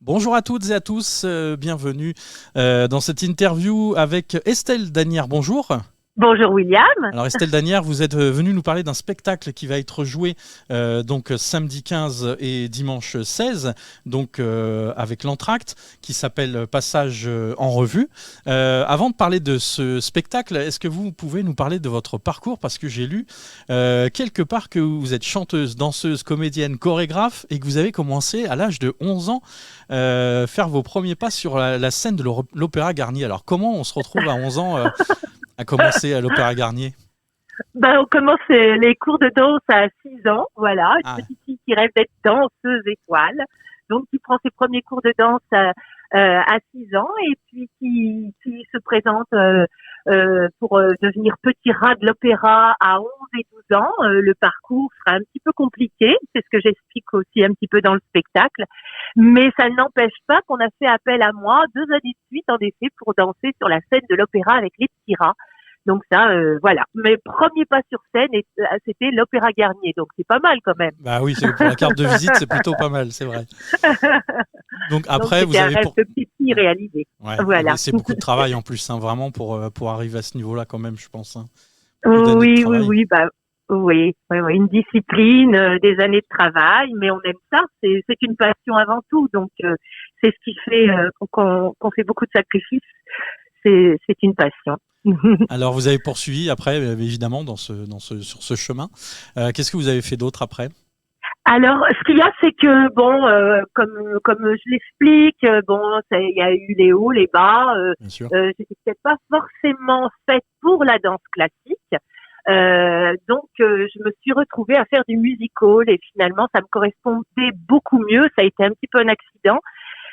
Bonjour à toutes et à tous, bienvenue dans cette interview avec Estelle Danière. Bonjour. Bonjour William. Alors Estelle Danière, vous êtes venue nous parler d'un spectacle qui va être joué donc samedi 15 et dimanche 16, donc avec l'Entracte, qui s'appelle Passage en revue. Avant de parler de ce spectacle, est-ce que vous pouvez nous parler de votre parcours? Parce que j'ai lu quelque part que vous êtes chanteuse, danseuse, comédienne, chorégraphe et que vous avez commencé à l'âge de 11 ans faire vos premiers pas sur la scène de l'Opéra Garnier. Alors comment on se retrouve à 11 ans à commencer à l'Opéra Garnier? On commence les cours de danse à 6 ans, voilà, Ah, une petite fille qui rêve d'être danseuse étoile, donc qui prend ses premiers cours de danse à 6 ans et puis qui se présente pour devenir petit rat de l'opéra à 11 et 12 ans. Le parcours sera un petit peu compliqué, c'est ce que j'explique aussi un petit peu dans le spectacle, mais ça n'empêche pas qu'on a fait appel à moi 2 années de suite, en effet, pour danser sur la scène de l'opéra avec les petits rats. Donc ça, voilà. Mes premiers pas sur scène, c'était l'Opéra Garnier. Donc c'est pas mal quand même. bah oui, pour la carte de visite, c'est plutôt pas mal, c'est vrai. Donc Donc après, vous c'était un avez rêve de petite fille réalisé. Ouais, Voilà. et c'est beaucoup de travail en plus, hein, vraiment pour arriver à ce niveau-là quand même, je pense. Hein. Beaucoup d'années de Oui, oui, travail. oui, oui, une discipline, des années de travail, mais on aime ça. C'est une passion avant tout. Donc c'est ce qui fait qu'on fait beaucoup de sacrifices. C'est une passion. Alors vous avez poursuivi après, évidemment, sur ce chemin. Qu'est-ce que vous avez fait d'autre après? Alors, ce qu'il y a, c'est que comme je l'explique, il y a eu les hauts, les bas. Bien sûr. J'étais peut-être pas forcément faite pour la danse classique, donc je me suis retrouvée à faire du musical et finalement, ça me correspondait beaucoup mieux. Ça a été un petit peu un accident,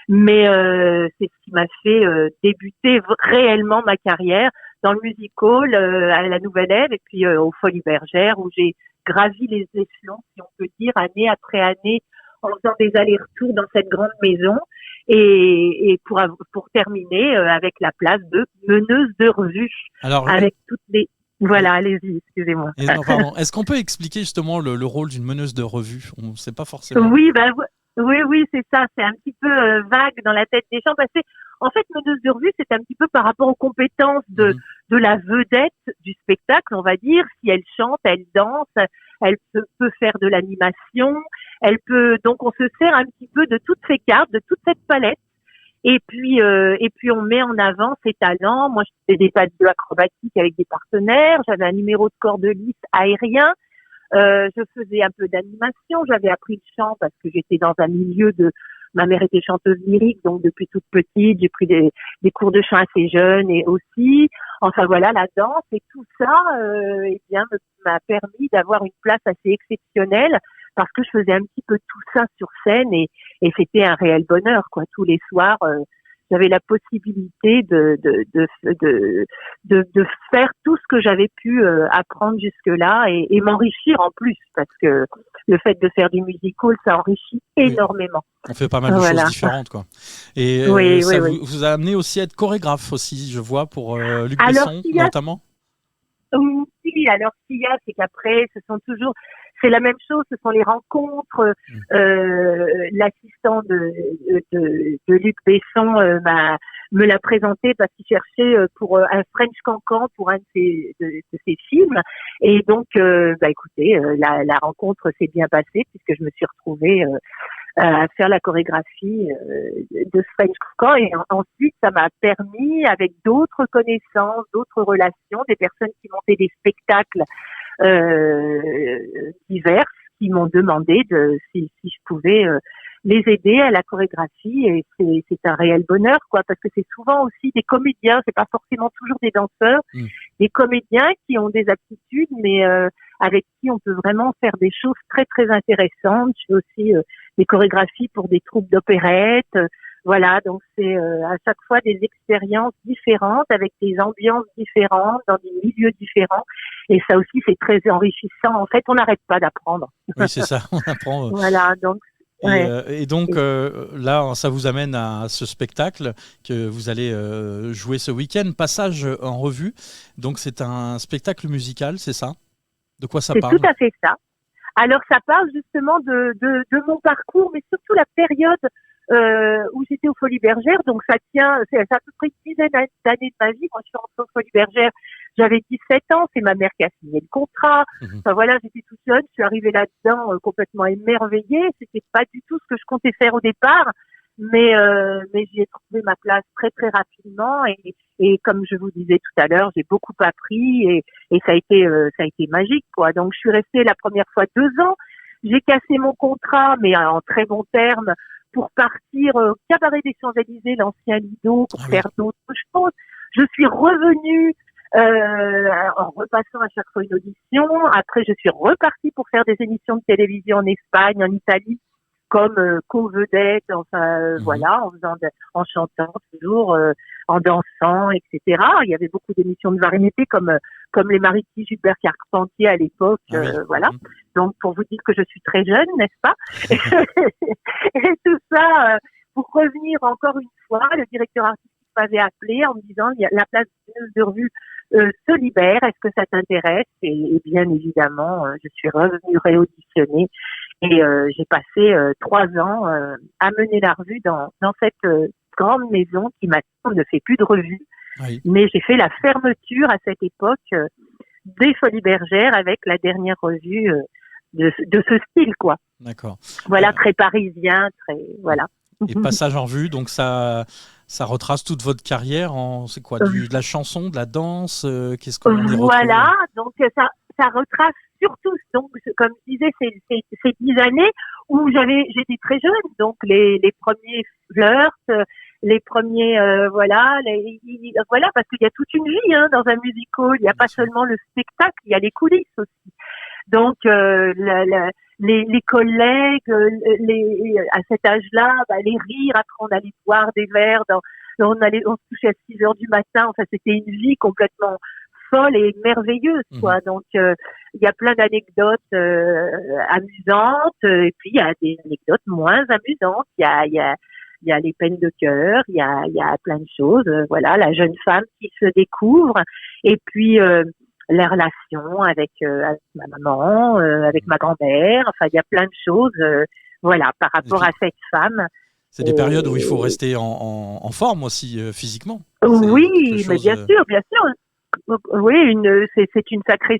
mais c'est ce qui m'a fait débuter réellement ma carrière dans le musical à la Nouvelle Ève et puis aux Folies Bergères où j'ai gravi les échelons, si on peut dire, année après année, en faisant des allers-retours dans cette grande maison et pour terminer avec la place de meneuse de revue Alors, avec toutes les... Voilà, allez-y, excusez-moi. non, pardon. Est-ce qu'on peut expliquer justement le rôle d'une meneuse de revue? On ne sait pas forcément. Oui, oui, c'est ça. C'est un petit peu vague dans la tête des gens parce que, en fait, meneuse de revue, c'est un petit peu par rapport aux compétences Mhm. de la vedette du spectacle, on va dire. Si elle chante, elle danse, elle peut faire de l'animation, donc on se sert un petit peu de toutes ces cartes, de toute cette palette. Et puis on met en avant ses talents. Moi, je faisais des pas de acrobatique avec des partenaires. J'avais un numéro de cordelis aérien. Je faisais un peu d'animation, j'avais appris le chant parce que j'étais dans un milieu de... Ma mère était chanteuse lyrique, donc depuis toute petite, j'ai pris des cours de chant assez jeunes et aussi, enfin voilà, la danse et tout ça, eh bien, m'a permis d'avoir une place assez exceptionnelle parce que je faisais un petit peu tout ça sur scène et c'était un réel bonheur, quoi. Tous les soirs, j'avais la possibilité de faire tout ce que j'avais pu apprendre jusque-là et m'enrichir en plus parce que le fait de faire du musical, ça enrichit Oui, énormément. on fait pas mal de choses Voilà. différentes, quoi. Et Oui, ça oui, oui. vous a amené aussi à être chorégraphe aussi, je vois, pour Luc Alors, Besson s'il y a, notamment. oui, alors s'il y a, c'est qu'après, c'est la même chose, ce sont les rencontres. Mm. L'assistant de Luc Besson me l'a présenté parce qu'il cherchait pour un French Cancan pour un de ses films. Et donc, écoutez, la rencontre s'est bien passée puisque je me suis retrouvée à faire la chorégraphie de French Cancan. Et ensuite, ça m'a permis, avec d'autres connaissances, d'autres relations, des personnes qui montaient des spectacles diverses qui m'ont demandé si je pouvais les aider à la chorégraphie et c'est un réel bonheur quoi parce que c'est souvent aussi des comédiens, c'est pas forcément toujours des danseurs, Mm. des comédiens qui ont des aptitudes mais avec qui on peut vraiment faire des choses très très intéressantes. Je fais aussi des chorégraphies pour des troupes d'opérette. Voilà, donc c'est à chaque fois des expériences différentes avec des ambiances différentes dans des milieux différents et ça aussi c'est très enrichissant. En fait, on n'arrête pas d'apprendre. Oui, c'est ça, on apprend. Voilà, donc ouais. Et donc là, ça vous amène à ce spectacle que vous allez jouer ce week-end, Passage en revue. Donc c'est un spectacle musical, c'est ça? De quoi ça C'est tout parle? à fait ça. Alors ça parle justement de mon parcours, mais surtout la période où j'étais aux Folies Bergères. Donc c'est à peu près une dizaine d'années de ma vie. Quand je suis rentrée aux Folies Bergères, j'avais 17 ans. C'est ma mère qui a signé le contrat. Enfin voilà, j'étais toute jeune. Je suis arrivée là-dedans complètement émerveillée. C'était pas du tout ce que je comptais faire au départ. Mais j'y ai trouvé ma place très très rapidement et comme je vous disais tout à l'heure, j'ai beaucoup appris et ça a été magique quoi. Donc je suis restée la première fois 2 ans. J'ai cassé mon contrat, mais en très bons termes, pour partir au Cabaret des Champs-Élysées, l'ancien Lido, pour faire d'autres choses. Je suis revenue en repassant à chaque fois une audition. Après, je suis repartie pour faire des émissions de télévision en Espagne, en Italie, comme co-vedette, enfin voilà, en chantant toujours, en dansant, etc. Il y avait beaucoup d'émissions de variété comme les Maritis Gilbert Carpentier à l'époque, voilà. Donc pour vous dire que je suis très jeune, n'est-ce pas? Et tout ça, pour revenir encore une fois, le directeur artistique m'avait appelé en me disant la place de revue se libère, est-ce que ça t'intéresse? Et bien évidemment, je suis revenue réauditionner. Et j'ai passé 3 ans à mener la revue dans cette grande maison qui maintenant ne fait plus de revue. Oui. Mais j'ai fait la fermeture à cette époque des Folies Bergères avec la dernière revue de ce style, quoi. D'accord. Voilà, très parisien, très voilà. Et passage en revue, donc ça retrace toute votre carrière c'est quoi, de la chanson, de la danse, qu'est-ce qu'on y retrouve? Voilà, donc ça retrace surtout, donc comme je disais, ces 10 années où j'étais très jeune, donc les premiers flirts, les premiers voilà, parce qu'il y a toute une vie dans un musical, il n'y a pas seulement le spectacle, il y a les coulisses aussi. Donc les collègues, à cet âge-là, les rires, après on allait boire des verres, on se couchait à 6 heures du matin, enfin c'était une vie complètement folle et merveilleuse, quoi. Donc il y a plein d'anecdotes amusantes, et puis il y a des anecdotes moins amusantes. Il y a les peines de cœur, il y a plein de choses. Voilà, la jeune femme qui se découvre, et puis les relations avec ma maman, avec ma grand-mère. Enfin, il y a plein de choses. Voilà, par rapport à cette femme. C'est des périodes où il faut rester en forme aussi physiquement. Oui, mais bien sûr, bien sûr. Oui, c'est une sacrée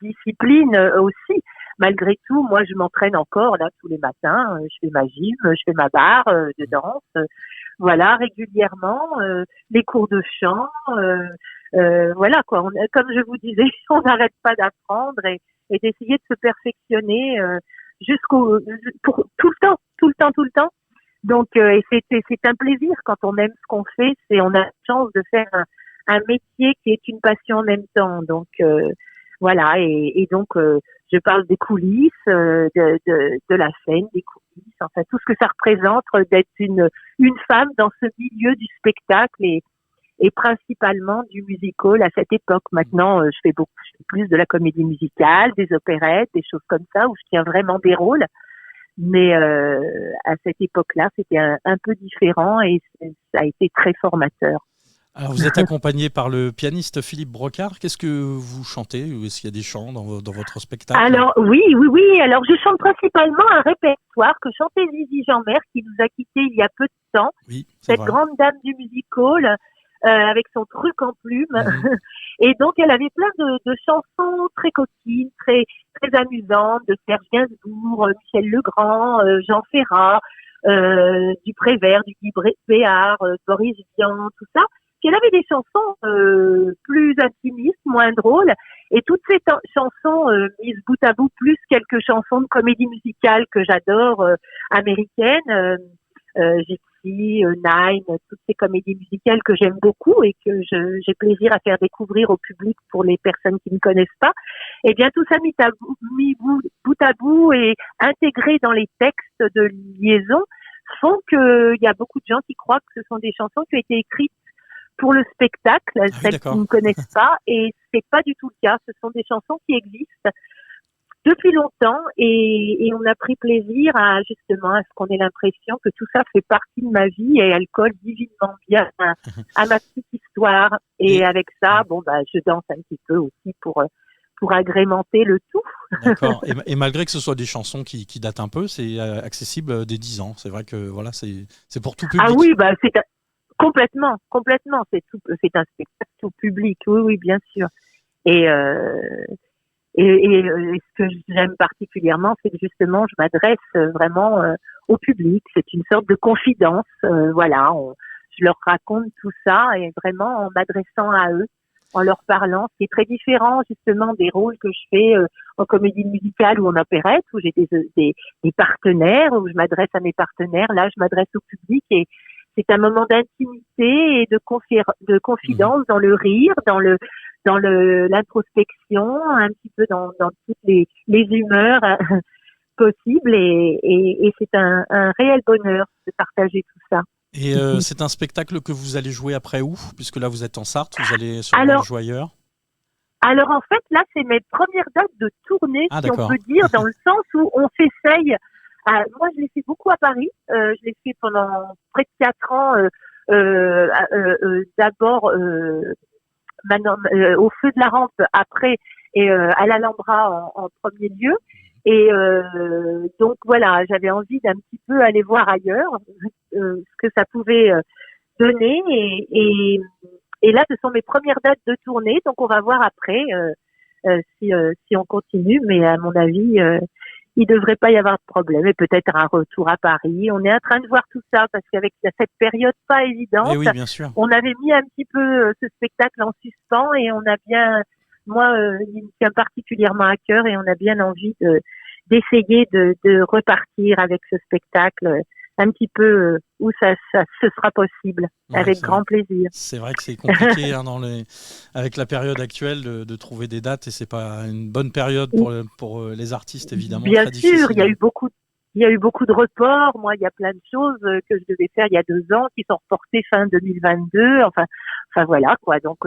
discipline aussi. Malgré tout, moi, je m'entraîne encore là tous les matins. Je fais ma gym, je fais ma barre de danse. Voilà, régulièrement, les cours de chant. Voilà quoi. Comme je vous disais, on n'arrête pas d'apprendre et d'essayer de se perfectionner pour tout le temps. Donc, et c'est un plaisir quand on aime ce qu'on fait. On a la chance de faire un métier qui est une passion en même temps. Donc voilà, et donc je parle des coulisses, de la scène, des coulisses, enfin tout ce que ça représente d'être une femme dans ce milieu du spectacle et principalement du musical à cette époque. Maintenant, je fais plus de la comédie musicale, des opérettes, des choses comme ça où je tiens vraiment des rôles. Mais à cette époque-là, c'était un peu différent et ça a été très formateur. Alors, vous êtes accompagné par le pianiste Philippe Brocard. Qu'est-ce que vous chantez? Est-ce qu'il y a des chants dans votre spectacle? Alors, oui. Alors, je chante principalement un répertoire que chantait Zizi Jeanmaire, qui nous a quittés il y a peu de temps. Oui, cette vrai. Grande dame du musical, avec son truc en plume. Et donc, elle avait plein de chansons très coquines, très, très amusantes, de Serge Gainsbourg, Michel Legrand, Jean Ferrat, du Prévert, du Guy Béard, Boris Vian, tout ça. Elle avait des chansons plus intimistes, moins drôles, et toutes ces chansons mises bout à bout, plus quelques chansons de comédie musicale que j'adore, américaines, Gypsy, Nine, toutes ces comédies musicales que j'aime beaucoup et que j'ai plaisir à faire découvrir au public pour les personnes qui ne connaissent pas. Et bien tout ça mis bout à bout et intégré dans les textes de liaison font qu'il y a beaucoup de gens qui croient que ce sont des chansons qui ont été écrites pour le spectacle, celles qui ne connaissent pas, et c'est pas du tout le cas. Ce sont des chansons qui existent depuis longtemps et on a pris plaisir à ce qu'on ait l'impression que tout ça fait partie de ma vie et elle colle divinement bien à ma petite histoire. Et avec ça, je danse un petit peu aussi pour agrémenter le tout. D'accord. Et malgré que ce soit des chansons qui datent un peu, c'est accessible dès 10 ans. C'est vrai que voilà, c'est pour tout Ah public. oui, complètement. C'est un spectacle tout public. Oui, oui, bien sûr. Et, ce que j'aime particulièrement, c'est que justement, je m'adresse vraiment au public. C'est une sorte de confidence. Voilà, je leur raconte tout ça et vraiment en m'adressant à eux, en leur parlant. C'est très différent justement des rôles que je fais en comédie musicale ou en opérette, où j'ai des partenaires, où je m'adresse à mes partenaires. Là, je m'adresse au public et c'est un moment d'intimité et de confidence dans le rire, dans l'introspection, un petit peu dans toutes les humeurs possibles et c'est un réel bonheur de partager tout ça. Et c'est un spectacle que vous allez jouer après où? Puisque là, vous êtes en Sarthe, vous allez sûrement le jouer ailleurs. Alors en fait, là, c'est mes premières dates de tournée, si on d'accord. peut dire, dans le sens où on s'essaye. Moi, je l'ai fait beaucoup à Paris. Je l'ai fait pendant près de 4 ans. D'abord au Feu de la Rampe, après et à l'Alhambra en premier lieu. Et donc voilà, j'avais envie d'un petit peu aller voir ailleurs ce que ça pouvait donner. Et là, ce sont mes premières dates de tournée, donc on va voir après si on continue. Mais à mon avis, il devrait pas y avoir de problème. Et peut-être un retour à Paris. On est en train de voir tout ça parce qu'avec cette période pas évidente, oui, bien sûr. on avait mis un petit peu ce spectacle en suspens et on a bien, moi, il me tient particulièrement à cœur et on a bien envie d'essayer de repartir avec ce spectacle un petit peu où ça ce sera possible, avec grand plaisir. C'est vrai que c'est compliqué avec la période actuelle de trouver des dates et c'est pas une bonne période pour les artistes évidemment. Bien très sûr, difficile. il y a eu beaucoup de reports. Moi, il y a plein de choses que je devais faire il y a 2 ans qui sont reportées fin 2022. Enfin voilà quoi. Donc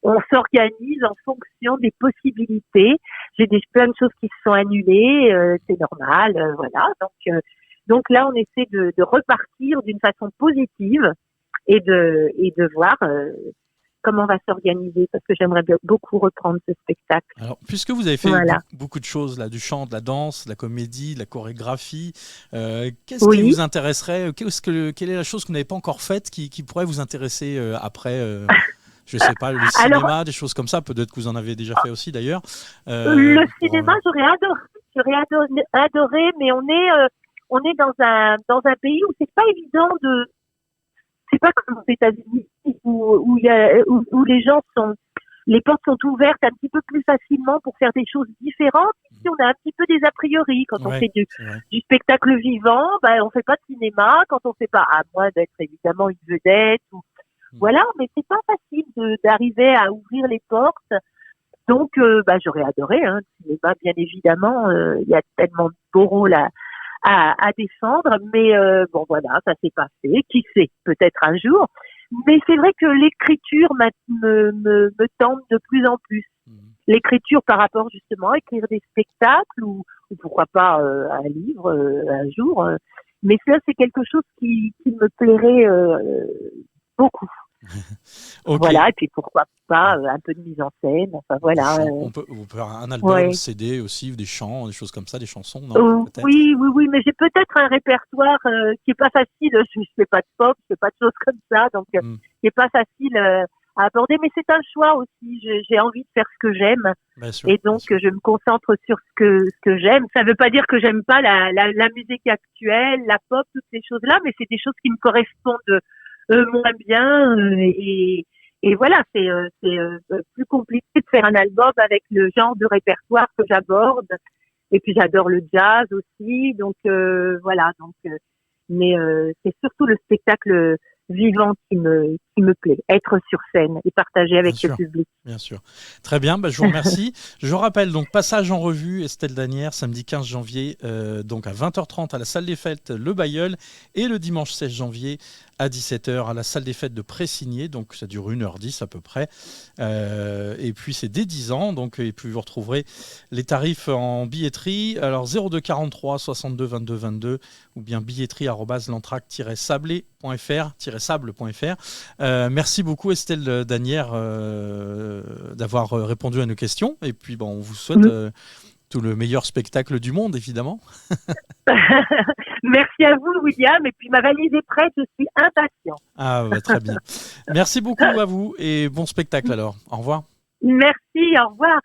on s'organise en fonction des possibilités. J'ai plein de choses qui se sont annulées, c'est normal, voilà. Donc là, on essaie de repartir d'une façon positive et de voir comment on va s'organiser parce que j'aimerais beaucoup reprendre ce spectacle. Alors, puisque vous avez fait beaucoup de choses, là, du chant, de la danse, de la comédie, de la chorégraphie, qu'est-ce qui vous intéresserait? Quelle est la chose que vous n'avez pas encore faite qui pourrait vous intéresser après je ne sais pas, le cinéma, des choses comme ça, peut-être que vous en avez déjà fait aussi d'ailleurs. Le cinéma, j'aurais adoré, mais on est dans un pays où c'est pas évident c'est pas comme aux États-Unis où les portes sont ouvertes un petit peu plus facilement pour faire des choses différentes. Ici, on a un petit peu des a priori quand on fait du spectacle vivant. On fait pas de cinéma quand on fait pas, à moins d'être évidemment une vedette voilà, mais c'est pas facile d'arriver à ouvrir les portes. Donc, j'aurais adoré, le cinéma, bien évidemment. Il y a tellement de beaux rôles à défendre, mais bon, voilà, ça s'est pas fait. Qui sait, peut-être un jour. Mais c'est vrai que l'écriture me tente de plus en plus. L'écriture par rapport justement à écrire des spectacles ou pourquoi pas un livre un jour. Mais ça, c'est quelque chose qui me plairait beaucoup. Voilà, et puis pourquoi pas un peu de mise en scène, enfin voilà. On peut faire un album, CD aussi, ou des chants, des choses comme ça, des chansons, non? Oui, mais j'ai peut-être un répertoire qui est pas facile, je fais pas de pop, je fais pas de choses comme ça, donc qui est pas facile à aborder, mais c'est un choix aussi, j'ai envie de faire ce que j'aime, et donc je me concentre sur ce que j'aime. Ça veut pas dire que j'aime pas la musique actuelle, la pop, toutes ces choses-là, mais c'est des choses qui me correspondent moins bien et voilà, c'est plus compliqué de faire un album avec le genre de répertoire que j'aborde et puis j'adore le jazz aussi, donc voilà, mais c'est surtout le spectacle vivant qui me plaît, être sur scène et partager avec le public. Bien sûr. Très bien, je vous remercie. Je rappelle donc passage en revue Estelle Danière, samedi 15 janvier, donc à 20h30 à la salle des fêtes Le Bailleul et le dimanche 16 janvier à 17h à la salle des fêtes de Pressigné, donc ça dure 1h10 à peu près. Et puis c'est dès 10 ans, donc, et puis vous retrouverez les tarifs en billetterie. Alors 02 43 62 22 22 ou bien billetterie@lantrac-sable.fr. Merci beaucoup Estelle Danière d'avoir répondu à nos questions. Et puis on vous souhaite tout le meilleur spectacle du monde, évidemment. Merci à vous, William. Et puis ma valise est prête, je suis impatient. Ah, bah, très bien. Merci beaucoup à vous et bon spectacle alors. Au revoir. Merci, au revoir.